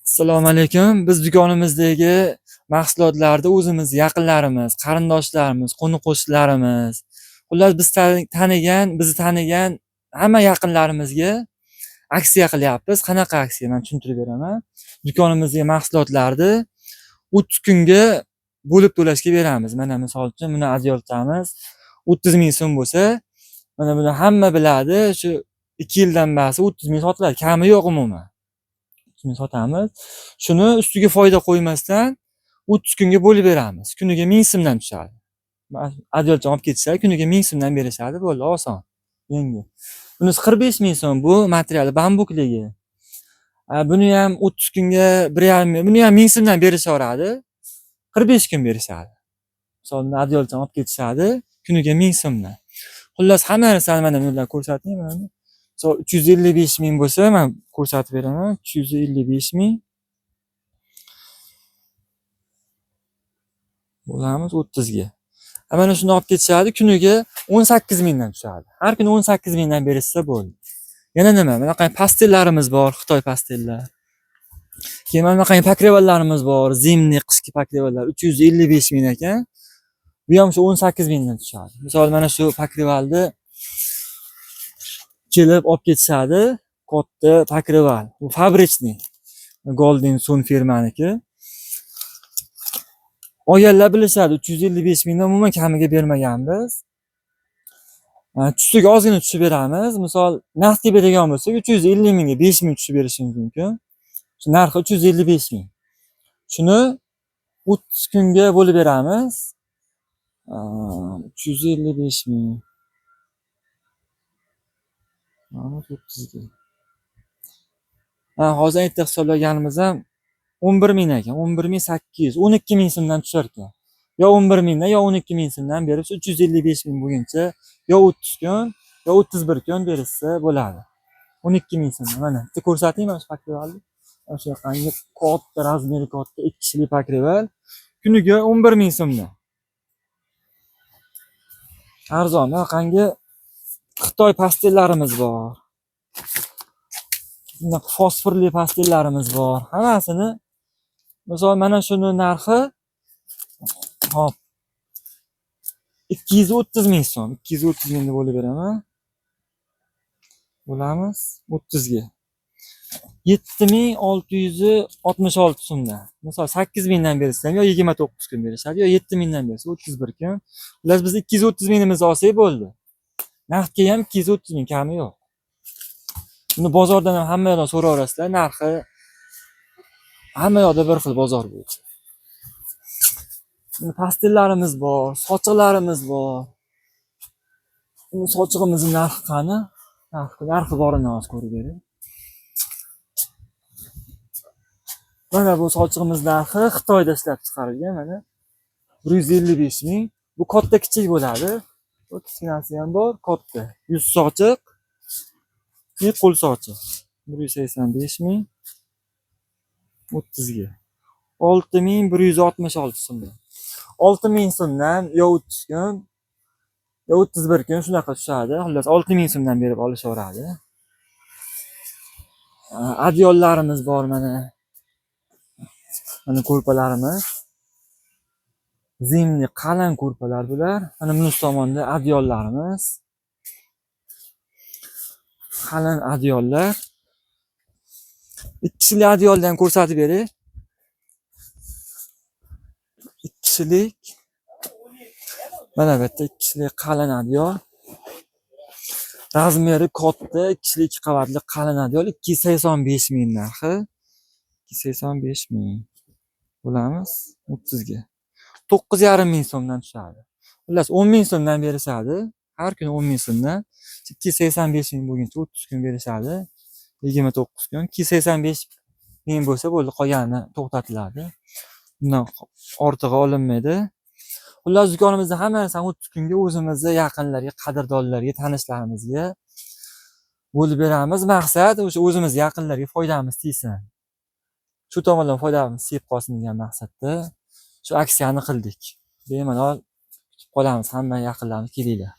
Assalomu alaykum. Biz do'konimizdagi mahsulotlarni o'zimiz yaqinlarimiz, qarindoshlarimiz, qo'ni-qo'shnilarimiz, xullas biz bizni tanigan hamma yaqinlarimizga aksiya qilyapmiz. Qanaqa aksiya? Men tushuntirib beraman. Do'konimizdagi mahsulotlarni 30 kunga bo'lib to'lashga beramiz. Mana misol uchun buni adyoltamiz. 30 ming so'm bo'lsa, mana buni hamma biladi. Shu 2 yildan beri 30 ming sotiladi. Kami yo'q umuman. Sotamiz. Shuni ustiga foyda qo'ymasdan 30 kunga bo'lib beramiz. Kuniga 1000 so'mdan tushadi. Adyolcham olib ketishadi, kuniga 1000 so'mdan berishadi, bo'ldi, oson. Yengil. Bunisi 45 ming so'm, bu materiali bambukligi. Buni ham 30 kunga 1,5 ming, buni ham 1000 so'mdan berishaveradi. 45 kun berishadi. Masalan, adyolcham olib ketishadi, kuniga 1000 so'mdan. Xullas hamma narsani mana bular ko'rsataymi mana. 355 ming bo'lsa, men ko'rsatib beraman. 355 ming bo'lamiz 30 ga. Mana shuni olib ketishadi, kuniga 18 mingdan tushadi. Har kuni 18 mingdan berishsa bo'ldi. Yana nima? Bunaqa pastellarimiz bor, Xitoy pastellar. Keyin mana bunaqa pakrevallarimiz bor, zimniy qishki pakrevallar 355 ming ekan. Bu ham shu 18 mingdan tushadi. Misol mana shu pakrevalni kelib olib ketishadi, katta pakreval. Bu fabrichniy. Golden Sun firmaniki. Olganlar bilishadi, 355 mingdan umuman kamiga bermaganmiz. Tushsiga ozgina tushib beramiz. Misol, naqdga beradigan bo'lsak, 350 mingga 5 ming tushib berishingiz mumkin. Shu narxi 355 ming. Shuni 30 kunga bo'lib beramiz. 355 ming. 30 ga. Hozir aytib hisoblaganimiz ham 11 ming ekan, 11 ming 800, 12 ming so'mdan tushar ekan. Yo 11 mingdan, yo 12 ming so'mdan berib, 355 ming bo'lguncha, yo 30 kun, yo 31 kun berishsa bo'ladi. 12 ming so'm. Mana bitta ko'rsataymi shu pakrevalni? O'sha qangi katta razmeri katta 2 kishilik pakreval kuniga 11 ming so'mdan. Arzon, qangi Xitoy pastellarimiz bor. Bunda fosforli pastellarimiz bor. Hammasini misol mana shuni narxi hop 230 ming so'm. 230 mingni bo'lib beraman. Bo'lamiz 30 ga. 7666 so'mdan. Misol 8 mingdan bersam yo 29 kun berishadi, yo 7 mingdan bersa 31 kun. Ular biz 230 mingimizni olsak bo'ldi. Naqdga ham 230 ming kami yo'q. Buni bozordan ham hamma yoqdan so'raverasizlar, narxi hamma yoqda bir xil bozor bo'yicha. Pastellarimiz bor, sochiqlarimiz bor. Bu sochig'imizning narxi qani? Narxi borini hozir ko'rib bering. Mana bu sochig'imiz narxi Xitoyda ishlab chiqarilgan, mana 155 ming. Bu katta kichik bo'ladi. Bu kichkinasi ham bor, katta. Yuz sochiq, qo'l sochiq. 185 ming. 30 ga. 6166 so'mdan. 6 ming so'mdan yo 30 kun, yo 31 kun shunaqa tushadi. Xullas 6 ming so'mdan berib olishaveradi. Adyollarimiz bor mana. Mana ko'rpalarimiz. Zimniy qalin ko'rpalar bular. Mana bunday tomonda adyollarimiz. Qalin adyollar. 2 kishilik adyoldan ko'rsatib bering. 2 kishilik. Mana bu yerda 2 kishilik qalin adyol. Razmeri katta, 2 kishilik 2 qavatli qalin adyol 285 ming narxi. 285 ming. Bo'lamiz 30 ga. 9,5 ming so'mdan tushadi. Xullas 10 ming so'mdan berishadi. Har kuni 10 ming so'mdan. 285 ming bo'lguncha 30 kun berishadi. 29 kun. 285 ming bo'lsa bo'ldi, qolgani to'xtatiladi. Bundan ortig'i olinmaydi. Xullas do'konimizda hamma narsani 30 kunga o'zimizga yaqinlarga, qadrdonlarga, tanishlarimizga bo'lib beramiz. Maqsad o'sha o'zimiz yaqinlarga foydamiz tegsin. Shu tomondan foydamiz tegib qolsin degan maqsadda shu aksiyani qildik. Bemalol kutib qolamiz, hamma yaqinlarimiz kelinglar.